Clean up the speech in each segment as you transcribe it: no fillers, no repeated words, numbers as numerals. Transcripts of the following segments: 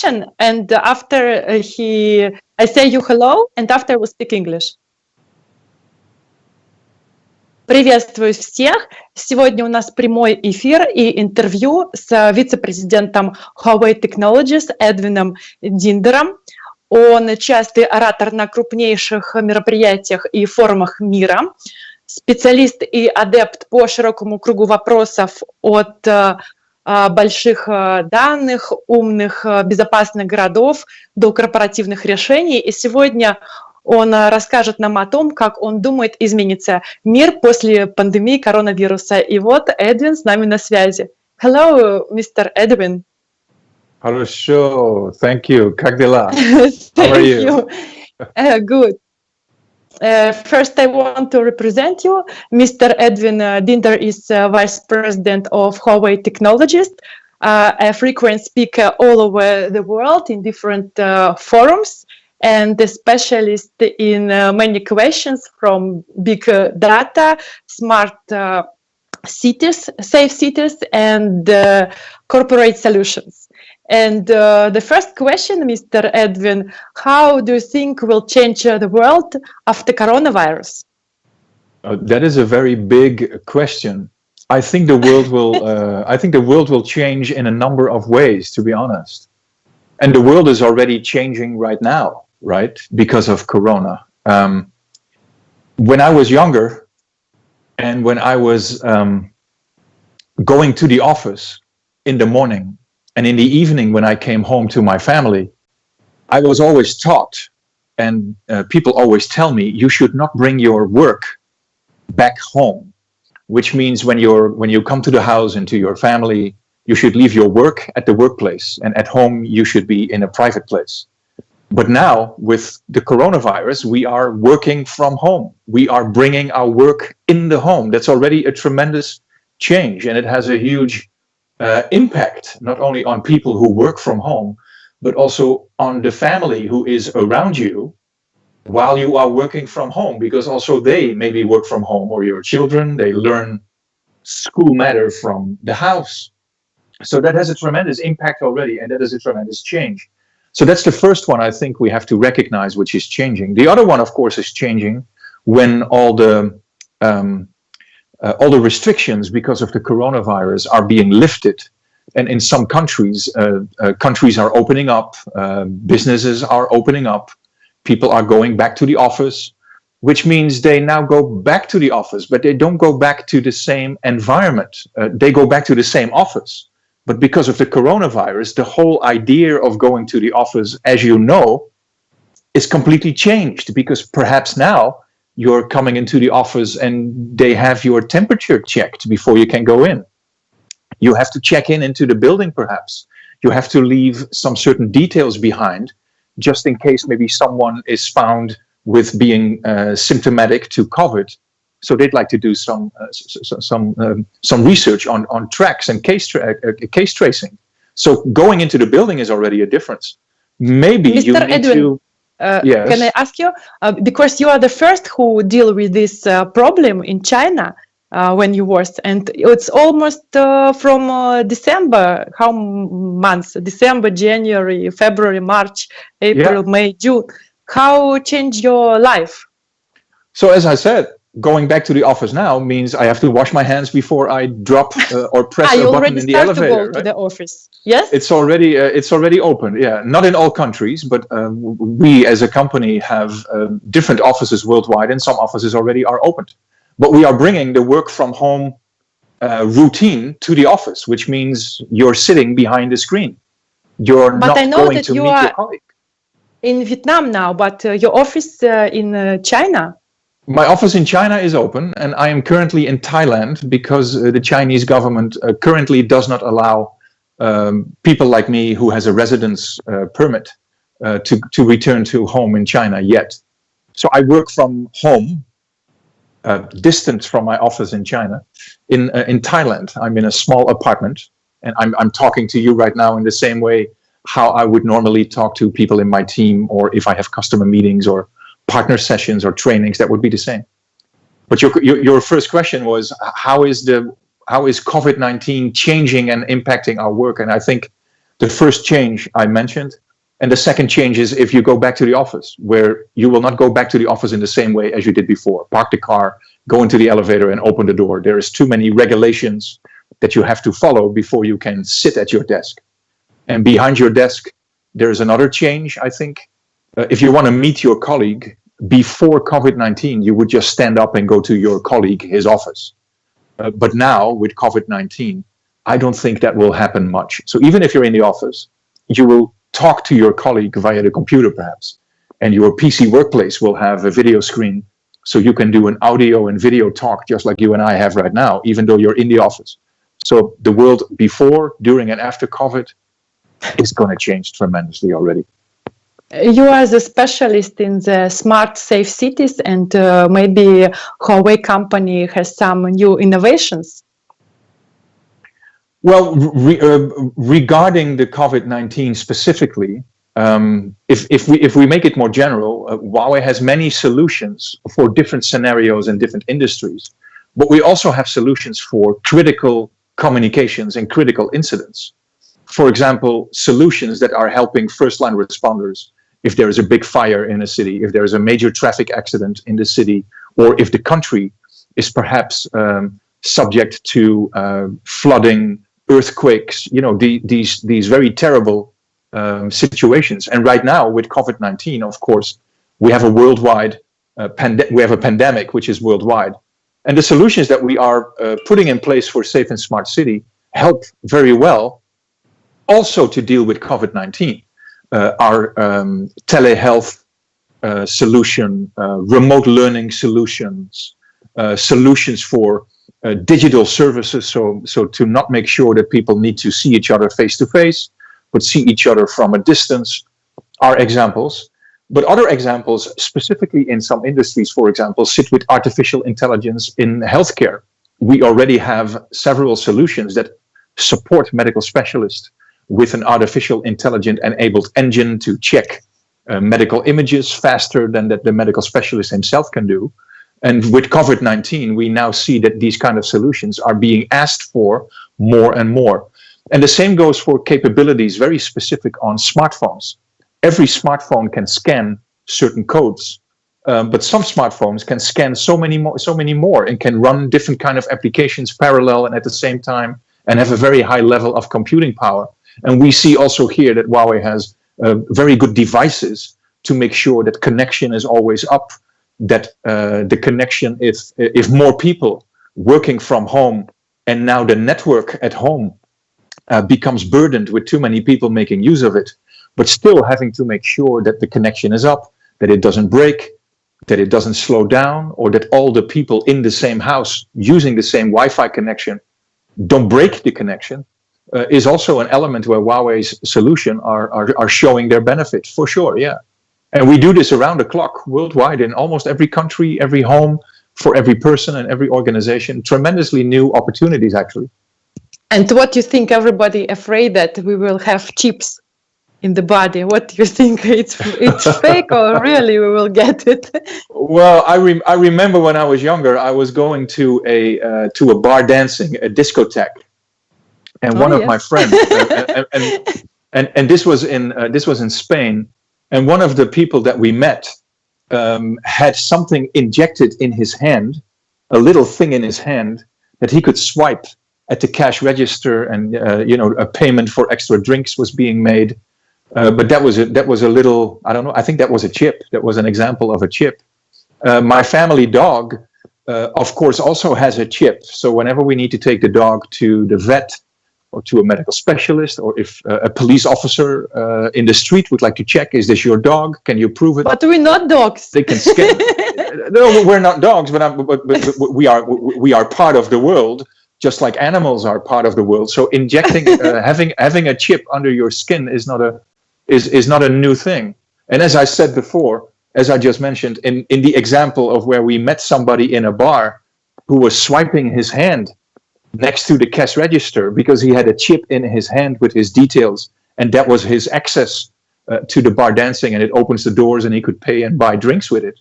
and after I say you hello, and after we speak English. Приветствую всех! Сегодня у нас прямой эфир и интервью с вице-президентом Huawei Technologies Эдвином Диндером. Он частый оратор на крупнейших мероприятиях и форумах мира, специалист и адепт по широкому кругу вопросов от больших данных, умных, безопасных городов до корпоративных решений. И сегодня он расскажет нам о том, как он думает изменится мир после пандемии коронавируса. И вот Эдвин с нами на связи. Hello, Mr. Edwin. Хорошо, thank you. Как дела? How are you? Good. First, I want to represent you. Mr. Edwin Dinder is Vice President of Huawei Technologies, a frequent speaker all over the world in different forums, and a specialist in many questions from big data, smart cities, safe cities, and corporate solutions. And the first question, Mr. Edwin, how do you think will change the world after coronavirus? That is a very big question. I think the world will. I think the world will change in a number of ways, to be honest. And the world is already changing right now, right? Because of Corona. When I was younger, and when I was going to the office in the morning, and in the evening when I came home to my family, I was always taught, and people always tell me, you should not bring your work back home, which means when you come to the house and to your family, you should leave your work at the workplace, and at home you should be in a private place. But now with the coronavirus, we are working from home. We are bringing our work in the home. That's already a tremendous change, and it has a huge impact not only on people who work from home, but also on the family who is around you while you are working from home, because also they maybe work from home, or your children, they learn school matter from the house. So that has a tremendous impact already, and that is a tremendous change. So that's the first one I think we have to recognize, which is changing. The other one, of course, is changing when all the restrictions because of the coronavirus are being lifted, and in some countries, countries are opening up, businesses are opening up, people are going back to the office, which means they now go back to the office, but they don't go back to the same environment. They go back to the same office, but because of the coronavirus, the whole idea of going to the office, as you know, is completely changed, because perhaps now you're coming into the office and they have your temperature checked before you can go in. You have to check into the building, perhaps. You have to leave some certain details behind, just in case maybe someone is found with being symptomatic to COVID. So they'd like to do some research on tracks and case tracing. So going into the building is already a difference. Maybe Mr. you need Edwin. to. Yes. Can I ask you, because you are the first who deal with this problem in China when you was, and it's almost from December, how months? December, January, February, March, April, May, June. How changed your life? So as I said, going back to the office now means I have to wash my hands before I drop or press a button in the elevator. You already start to go to the office. Yes, it's already open. Yeah, not in all countries, but we as a company have different offices worldwide, and some offices already are opened. But we are bringing the work from home routine to the office, which means you're sitting behind the screen. You're not going to meet your colleague. In Vietnam now, but your office in China. My office in China is open, and I am currently in Thailand because the Chinese government currently does not allow people like me who has a residence permit to return to home in China yet. So I work from home, distant from my office in China, in Thailand. I'm in a small apartment, and I'm talking to you right now in the same way how I would normally talk to people in my team, or if I have customer meetings or partner sessions or trainings, that would be the same. But your first question was, how is COVID-19 changing and impacting our work? And I think The first change I mentioned. And the second change is if you go back to the office, where you will not go back to the office in the same way as you did before. Park the car, go into the elevator and open the door. There is too many regulations that you have to follow before you can sit at your desk. And behind your desk, there is another change, I think. If you want to meet your colleague, before COVID-19, you would just stand up and go to your colleague, his office. But now, with COVID-19, I don't think that will happen much. So even if you're in the office, you will talk to your colleague via the computer perhaps, and your PC workplace will have a video screen, so you can do an audio and video talk just like you and I have right now, even though you're in the office. So the world before, during and after COVID is going to change tremendously already. You are the specialist in the smart, safe cities, and maybe Huawei company has some new innovations. Well, regarding the COVID-19 specifically, if we make it more general, Huawei has many solutions for different scenarios and different industries, but we also have solutions for critical communications and critical incidents. For example, solutions that are helping first-line responders if there is a big fire in a city, if there is a major traffic accident in the city, or if the country is perhaps subject to flooding, earthquakes, these very terrible situations. And right now with COVID-19, of course, we have a worldwide pandemic, which is worldwide. And the solutions that we are putting in place for Safe and Smart City help very well also to deal with COVID-19. Our telehealth solution, remote learning solutions, solutions for digital services, so to not make sure that people need to see each other face to face, but see each other from a distance, are examples. But other examples, specifically in some industries, for example, sit with artificial intelligence in healthcare. We already have several solutions that support medical specialists with an artificial intelligent enabled engine to check medical images faster than that the medical specialist himself can do. And with COVID-19, we now see that these kind of solutions are being asked for more and more. And the same goes for capabilities very specific on smartphones. Every smartphone can scan certain codes, but some smartphones can scan so many more and can run different kind of applications parallel and at the same time and have a very high level of computing power. And we see also here that Huawei has very good devices to make sure that connection is always up, that the connection, if more people working from home and now the network at home becomes burdened with too many people making use of it, but still having to make sure that the connection is up, that it doesn't break, that it doesn't slow down, or that all the people in the same house using the same Wi-Fi connection don't break the connection, is also an element where Huawei's solution are showing their benefit, for sure, yeah. And we do this around the clock, worldwide, in almost every country, every home, for every person and every organization. Tremendously new opportunities, actually. And what do you think? Everybody afraid that we will have chips in the body. What do you think? It's fake or really we will get it? Well, I remember when I was younger, I was going to a bar dancing, a discotheque, and one of my friends, and this was in Spain, and one of the people that we met had something injected in his hand, a little thing in his hand that he could swipe at the cash register, and a payment for extra drinks was being made. But that was a little, I don't know, I think that was a chip. That was an example of a chip. My family dog, of course, also has a chip. So whenever we need to take the dog to the vet or to a medical specialist, or if a police officer in the street would like to check, is this your dog? Can you prove it? But we're not dogs. They can scan. No, we're not dogs, but we are part of the world. Just like animals are part of the world. So injecting, having a chip under your skin is not a new thing. And as I said before, as I just mentioned, in the example of where we met somebody in a bar who was swiping his hand next to the cash register because he had a chip in his hand with his details, and that was his access to the bar dancing, and it opens the doors and he could pay and buy drinks with it.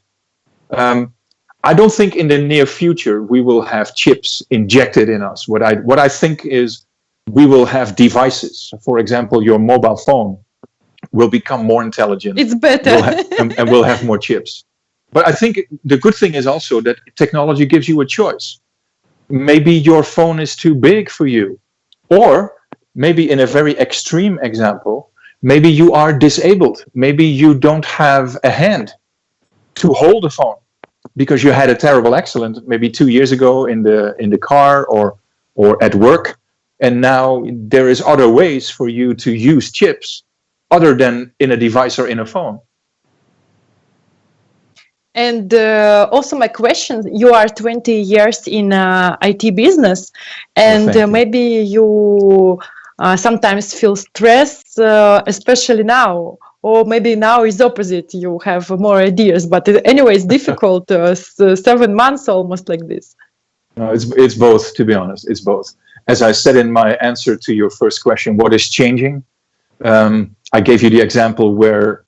I don't think in the near future we will have chips injected in us. What I think is we will have devices. For example, your mobile phone will become more intelligent. It's better. And we'll have more chips. But I think the good thing is also that technology gives you a choice. Maybe your phone is too big for you. Or maybe in a very extreme example, maybe you are disabled. Maybe you don't have a hand to hold a phone because you had a terrible accident maybe 2 years ago in the car or at work. And now there is other ways for you to use chips other than in a device or in a phone. And also my question, you are 20 years in IT business, and maybe you sometimes feel stress, especially now, or maybe now is opposite, you have more ideas, but anyway, it's difficult, 7 months almost like this. No, it's both, to be honest, it's both. As I said in my answer to your first question, what is changing? I gave you the example where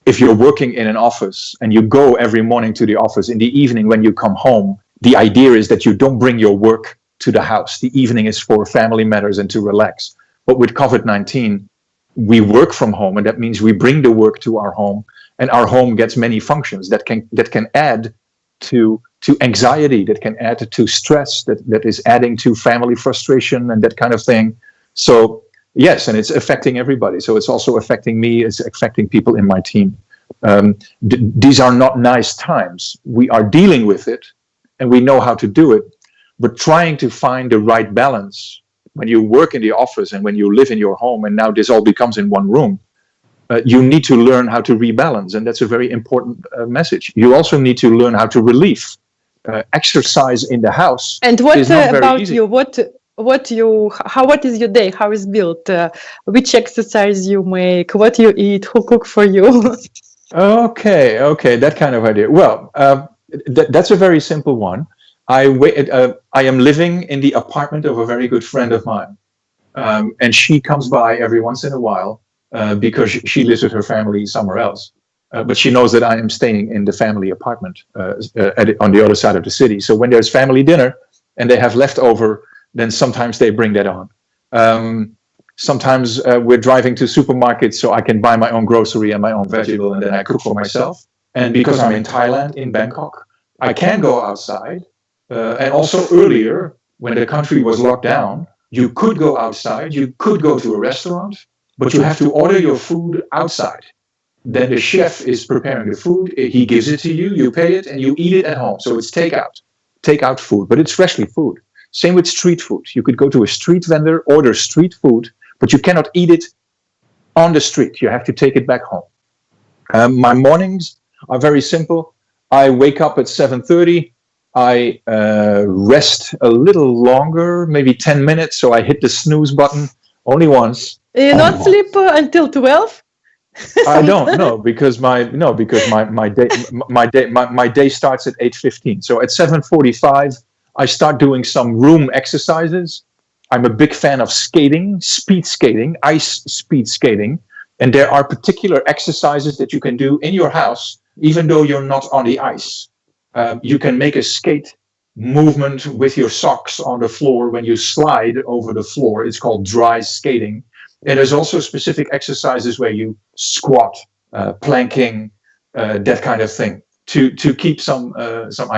if you're working in an office and you go every morning to the office, in the evening when you come home, the idea is that you don't bring your work to the house. The evening is for family matters and to relax. But with COVID-19, we work from home, and that means we bring the work to our home, and our home gets many functions that can add to anxiety, that can add to stress, that is adding to family frustration and that kind of thing. So yes, and it's affecting everybody. So it's also affecting me, it's affecting people in my team. These are not nice times. We are dealing with it and we know how to do it, but trying to find the right balance when you work in the office and when you live in your home, and now this all becomes in one room, you need to learn how to rebalance, and that's a very important message. You also need to learn how to relieve. Exercise in the house. And what is not about easy. you? What is your day? How is built? Which exercise you make? What you eat? Who cook for you? Okay, that kind of idea. Well, that's a very simple one. I am living in the apartment of a very good friend of mine, and she comes by every once in a while because she lives with her family somewhere else. But she knows that I am staying in the family apartment on the other side of the city. So when there's family dinner and they have leftover, then sometimes they bring that on. Sometimes we're driving to supermarkets so I can buy my own grocery and my own vegetable, and then I cook for myself. And because I'm in Thailand, in Bangkok, I can go outside. And also earlier, when the country was locked down, you could go outside, you could go to a restaurant, but you have to order your food outside. Then the chef is preparing the food, he gives it to you, you pay it, and you eat it at home. So it's takeout food, but it's freshly food. Same with street food. You could go to a street vendor, order street food, but you cannot eat it on the street. You have to take it back home. My mornings are very simple. I wake up at 7:30. I rest a little longer, maybe 10 minutes. So I hit the snooze button only once. You not sleep until 12? I don't know because my day starts at 8:15. So at 7:45, I start doing some room exercises. I'm a big fan of skating, speed skating, ice speed skating, and there are particular exercises that you can do in your house, even though you're not on the ice. You can make a skate movement with your socks on the floor when you slide over the floor. It's called dry skating. And there's also specific exercises where you squat, planking, that kind of thing, to keep some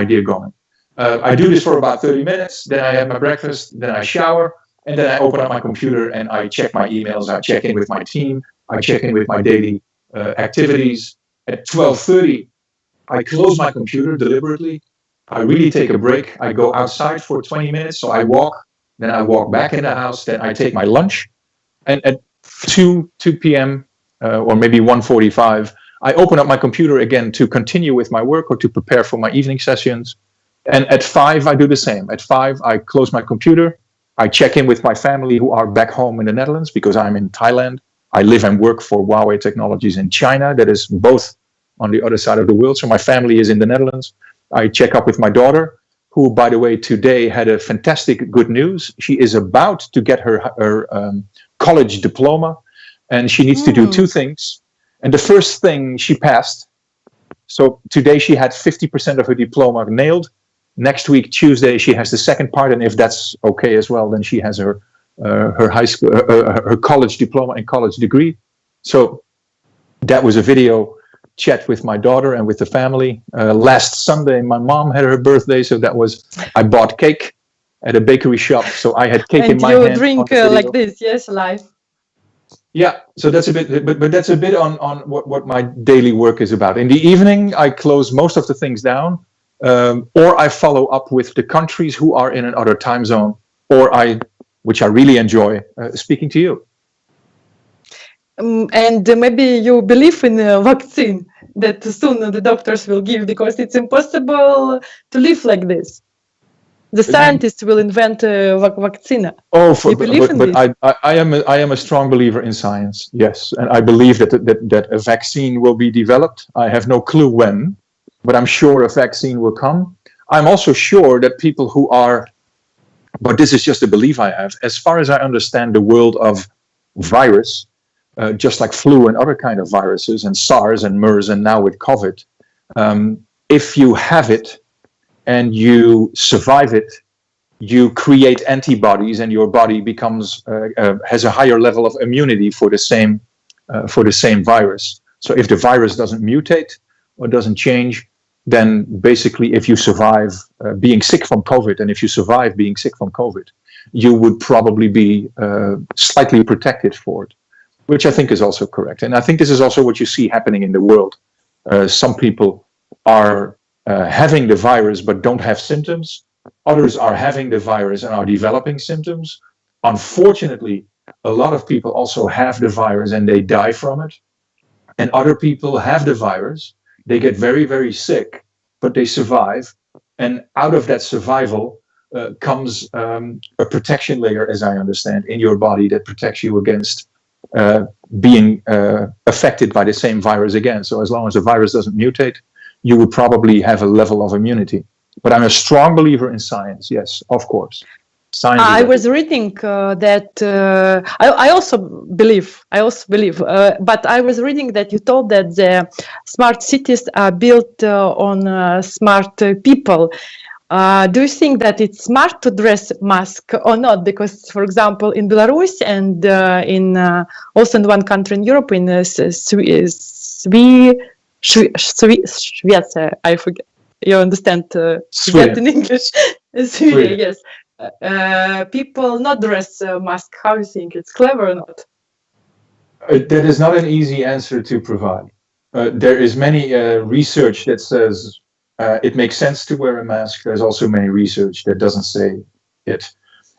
idea going. I do this for about 30 minutes, then I have my breakfast, then I shower, and then I open up my computer and I check my emails, I check in with my team, I check in with my daily activities. At 12:30, I close my computer deliberately. I really take a break. I go outside for 20 minutes, so I walk, then I walk back in the house, then I take my lunch. And at 2 p.m. Or maybe 1:45, I open up my computer again to continue with my work or to prepare for my evening sessions. And at 5, I do the same. At 5, I close my computer. I check in with my family who are back home in the Netherlands because I'm in Thailand. I live and work for Huawei Technologies in China. That is both on the other side of the world. So my family is in the Netherlands. I check up with my daughter, who, by the way, today had a fantastic good news. She is about to get her college diploma, and she needs to do 2 things. And the first thing she passed. So today she had 50% of her diploma nailed. Next week, Tuesday, she has the second part, and if that's okay as well, then she has her her high school, her college diploma and college degree. So that was a video chat with my daughter and with the family. Last Sunday, my mom had her birthday, so I bought cake at a bakery shop. So I had cake in my hand. And you drink like this, yes, live. Yeah, so that's a bit, but that's a bit on what my daily work is about. In the evening, I close most of the things down, or I follow up with the countries who are in another time zone, which I really enjoy, speaking to you. And maybe you believe in a vaccine that soon the doctors will give, because it's impossible to live like this. The scientists will invent a vaccine. Oh, but I am a strong believer in science. Yes, and I believe that a vaccine will be developed. I have no clue when, but I'm sure a vaccine will come. I'm also sure that people who are, but this is just a belief I have. As far as I understand the world of virus, just like flu and other kind of viruses, and SARS and MERS, and now with COVID, if you have it and you survive it, you create antibodies, and your body becomes has a higher level of immunity for the same virus. So if the virus doesn't mutate or doesn't change, then basically, if you survive being sick from COVID, and if you survive being sick from COVID, you would probably be slightly protected for it, which I think is also correct. And I think this is also what you see happening in the world. Some people are having the virus but don't have symptoms. Others are having the virus and are developing symptoms. Unfortunately, a lot of people also have the virus and they die from it. And other people have the virus, they get very, very sick, but they survive. And out of that survival comes a protection layer, as I understand, in your body that protects you against being affected by the same virus again. So as long as the virus doesn't mutate, you would probably have a level of immunity. But I'm a strong believer in science. Yes, of course. Science. I was reading that I also believe, but I was reading that you told that the smart cities are built on smart people. Do you think that it's smart to dress mask or not? Because, for example, in Belarus and also in one country in Europe, in Sweden, I forget. You understand? Sweden in English. Sweden, yes. People not dress mask. How do you think? It's clever or not? That is not an easy answer to provide. There is many research that says it makes sense to wear a mask. There's also many research that doesn't say it.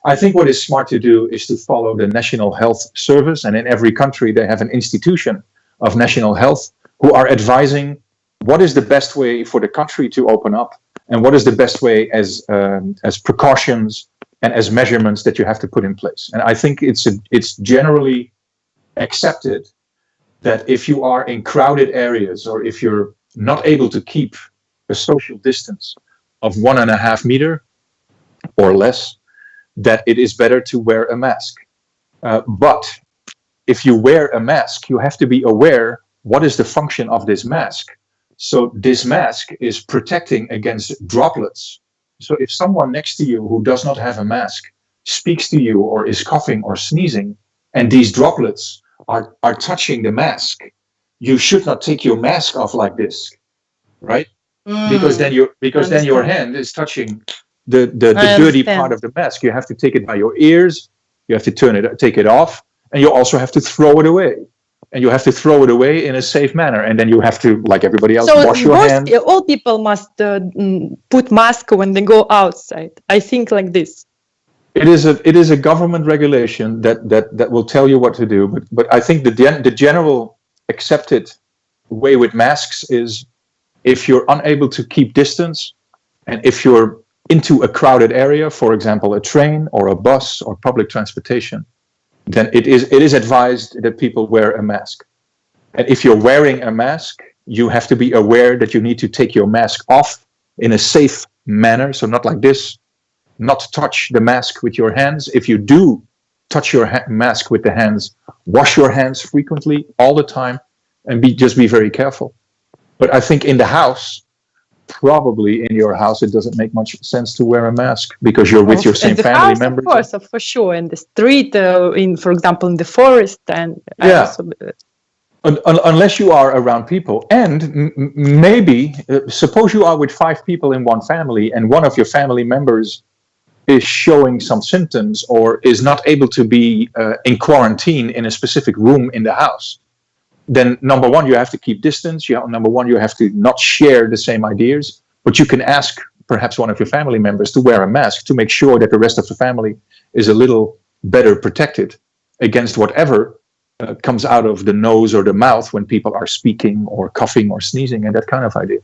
I think what is smart to do is to follow the National Health Service, and in every country they have an institution of national health who are advising what is the best way for the country to open up, and what is the best way as precautions and as measurements that you have to put in place. And I think it's generally accepted that if you are in crowded areas, or if you're not able to keep a social distance of 1.5 meters or less, that it is better to wear a mask. But if you wear a mask, you have to be aware what is the function of this mask. So this mask is protecting against droplets. So if someone next to you who does not have a mask speaks to you or is coughing or sneezing, and these droplets are touching the mask, you should not take your mask off like this, right? Because then your hand is touching the dirty part of the mask. You have to take it by your ears, you have to take it off, and you also have to throw it away. And you have to throw it away in a safe manner, and then you have to, like everybody else, wash your hands. So all people must put mask when they go outside. I think like this. It is a government regulation that will tell you what to do. But I think the general accepted way with masks is, if you're unable to keep distance, and if you're into a crowded area, for example, a train or a bus or public transportation, then it is advised that people wear a mask. And if you're wearing a mask, you have to be aware that you need to take your mask off in a safe manner. So not like this, not touch the mask with your hands. If you do touch your mask with the hands, wash your hands frequently, all the time, and just be very careful. But I think in the house, probably in your house it doesn't make much sense to wear a mask because you're with your same family house, members. Of course, for sure. In the street, for example, in the forest, and unless you are around people, and maybe suppose you are with 5 people in one family, and one of your family members is showing some symptoms or is not able to be in quarantine in a specific room in the house. Then number one, you have to keep distance. Number one, you have to not share the same ideas, but you can ask perhaps one of your family members to wear a mask to make sure that the rest of the family is a little better protected against whatever comes out of the nose or the mouth when people are speaking or coughing or sneezing and that kind of idea.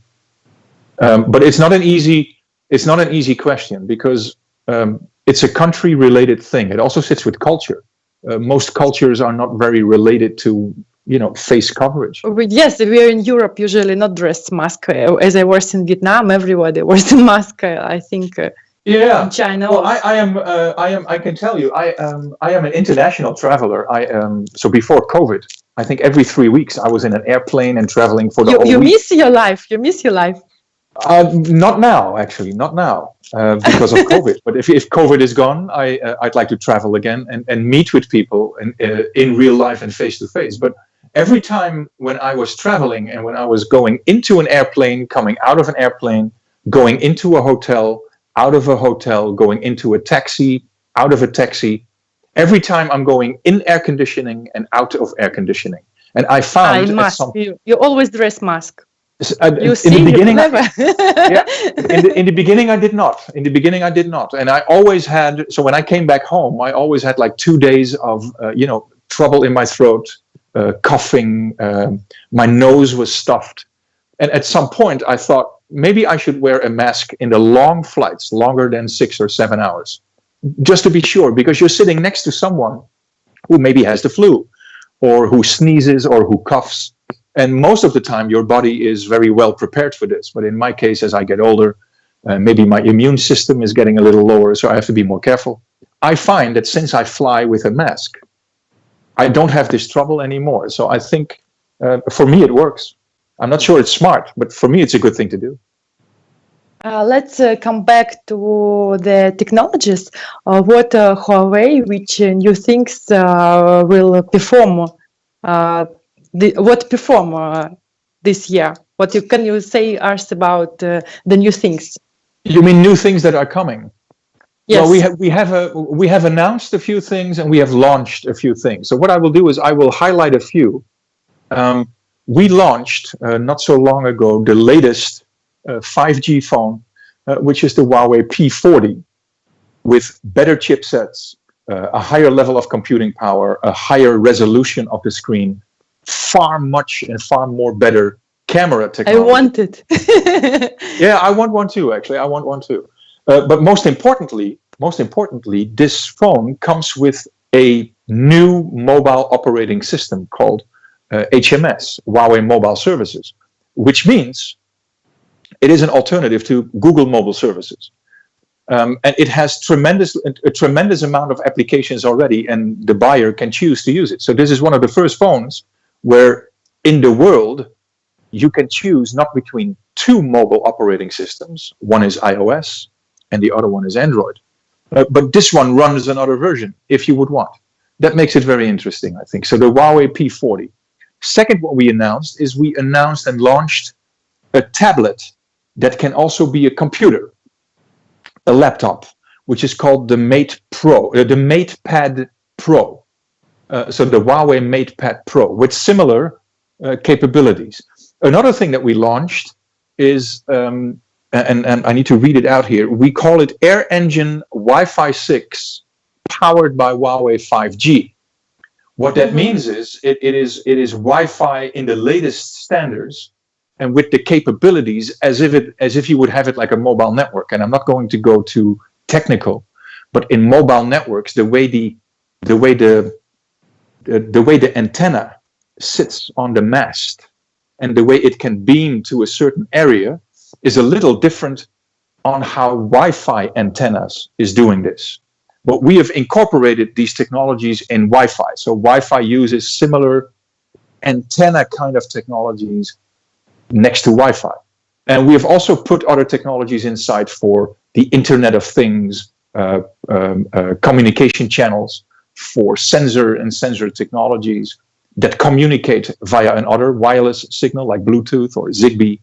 But it's not an easy question because it's a country-related thing. It also sits with culture. Most cultures are not very related to face coverage. Yes, we are in Europe usually not dress mask. As I was in Vietnam, everybody wears a mask. I think. In China. Well, I can tell you, I am an international traveler. So before COVID, I think every 3 weeks I was in an airplane and traveling for the whole week. You miss your life. You miss your life. Not now, actually, not now, because of COVID. But if COVID is gone, I'd like to travel again and meet with people in real life and face to face. But every time when I was traveling and when I was going into an airplane, coming out of an airplane, going into a hotel, out of a hotel, going into a taxi, out of a taxi, every time I'm going in air conditioning and out of air conditioning. And I found you always dress mask. In the beginning, I did not. And I always had, so when I came back home, I always had like 2 days of, trouble in my throat, coughing, my nose was stuffed. And at some point I thought, maybe I should wear a mask in the long flights, longer than 6 or 7 hours, just to be sure, because you're sitting next to someone who maybe has the flu or who sneezes or who coughs. And most of the time, your body is very well prepared for this. But in my case, as I get older, maybe my immune system is getting a little lower, so I have to be more careful. I find that since I fly with a mask, I don't have this trouble anymore. So I think for me, it works. I'm not sure it's smart, but for me, it's a good thing to do. Let's come back to the technologies. What Huawei, which new things will perform? This year? Can you say us about the new things? You mean new things that are coming? Yes. Well, we have announced a few things and we have launched a few things. So what I will do is I will highlight a few. We launched not so long ago the latest 5G phone, which is the Huawei P40, with better chipsets, a higher level of computing power, a higher resolution of the screen, far more better camera technology. I want it. Yeah, I want one too, actually. I want one too. But most importantly, this phone comes with a new mobile operating system called HMS, Huawei Mobile Services, which means it is an alternative to Google Mobile Services. And it has a tremendous amount of applications already, and the buyer can choose to use it. So this is one of the first phones where in the world you can choose not between 2 mobile operating systems. One is iOS and the other one is Android. But this one runs another version if you would want. That makes it very interesting, I think. So the Huawei P40. Second, what we announced is we announced and launched a tablet that can also be a computer, a laptop, which is called the Mate Pro, the MatePad Pro. So the Huawei MatePad Pro with similar capabilities. Another thing that we launched is, and I need to read it out here, we call it Air Engine Wi-Fi 6 powered by Huawei 5G. What that means is it is Wi-Fi in the latest standards and with the capabilities as if you would have it like a mobile network. And I'm not going to go too technical, but in mobile networks, the way the antenna sits on the mast and the way it can beam to a certain area is a little different on how Wi-Fi antennas is doing this. But we have incorporated these technologies in Wi-Fi. So Wi-Fi uses similar antenna kind of technologies next to Wi-Fi. And we have also put other technologies inside for the Internet of Things, communication channels, for sensor and sensor technologies that communicate via another wireless signal like Bluetooth or Zigbee,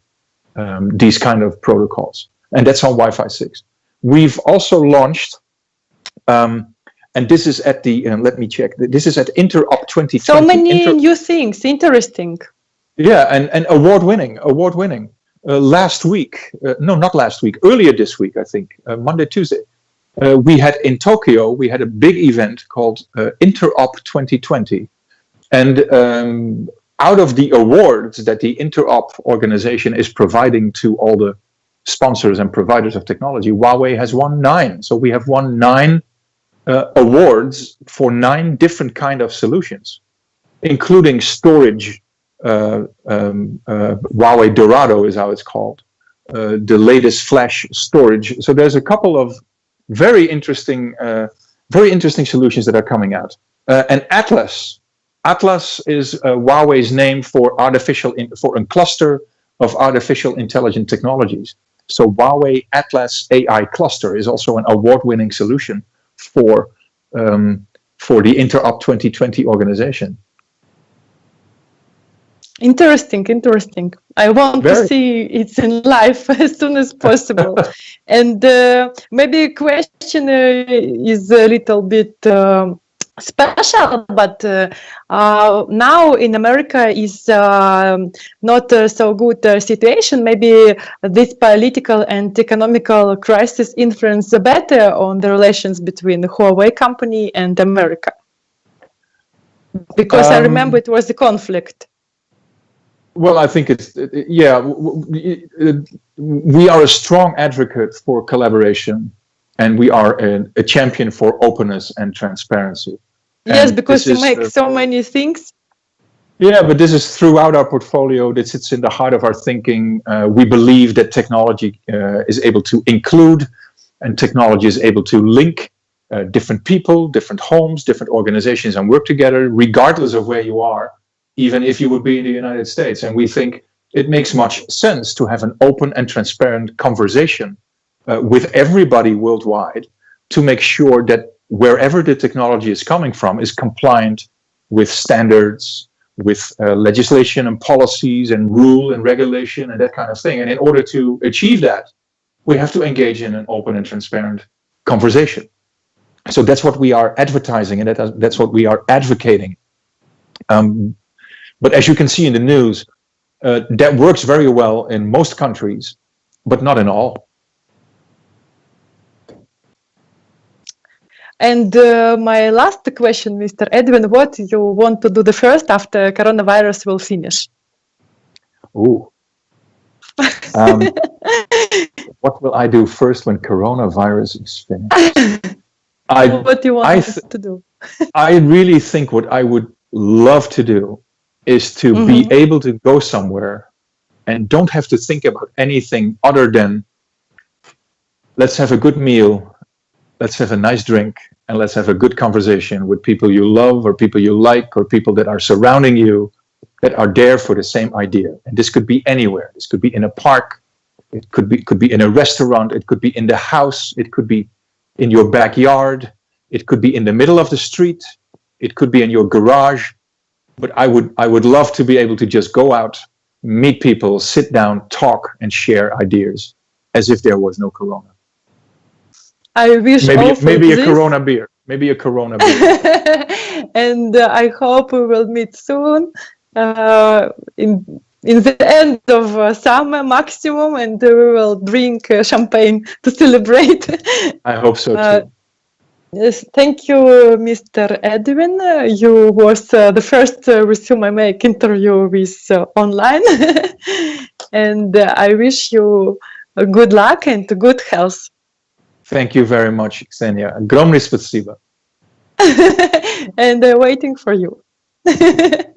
these kind of protocols. And that's on Wi-Fi 6. We've also launched, and this is at the, let me check, this is at Interop 2020. So many new things, interesting. Yeah, and award-winning. Last week, no, not last week, earlier this week, I think, Monday, Tuesday, we had in Tokyo, we had a big event called Interop 2020. And out of the awards that the Interop organization is providing to all the sponsors and providers of technology, Huawei has won 9. So we have won 9 awards for 9 different kind of solutions, including storage. Huawei Dorado is how it's called, the latest flash storage. So there's a couple of very interesting solutions that are coming out. And Atlas is Huawei's name for for a cluster of artificial intelligent technologies. So Huawei Atlas AI cluster is also an award-winning solution for the Interop 2020 organization. Interesting. I want to see it in life as soon as possible. And maybe a question is a little bit special, but now in America is not so good situation. Maybe this political and economical crisis influence better on the relations between the Huawei company and America. Because I remember it was a conflict. Well, I think it's, yeah, we are a strong advocate for collaboration, and we are a champion for openness and transparency. Yes, because you make so many things. Yeah, but this is throughout our portfolio. This sits in the heart of our thinking. We believe that technology is able to include, and technology is able to link different people, different homes, different organizations, and work together, regardless of where you are, even if you would be in the United States. And we think it makes much sense to have an open and transparent conversation with everybody worldwide to make sure that wherever the technology is coming from is compliant with standards, with legislation and policies and rule and regulation and that kind of thing. And in order to achieve that, we have to engage in an open and transparent conversation. So that's what we are advertising, and that's what we are advocating. But as you can see in the news, that works very well in most countries, but not in all. And my last question, Mr. Edwin, what you want to do the first after coronavirus will finish? Ooh. What will I do first when coronavirus is finished? What do you want to do? I really think what I would love to do is to be able to go somewhere and don't have to think about anything other than let's have a good meal, let's have a nice drink, and let's have a good conversation with people you love or people you like or people that are surrounding you that are there for the same idea. And this could be anywhere. This could be in a park, it could be in a restaurant, it could be in the house, it could be in your backyard, it could be in the middle of the street, it could be in your garage. But I would love to be able to just go out, meet people, sit down, talk, and share ideas as if there was no corona. I wish maybe a Corona beer. Maybe a Corona beer. And I hope we will meet soon in the end of summer maximum, and we will drink champagne to celebrate. I hope so too. Yes, thank you, Mr. Edwin. You was the first with whom I make interview with online, and I wish you good luck and good health. Thank you very much, Ksenia. Огромное спасибо. And waiting for you.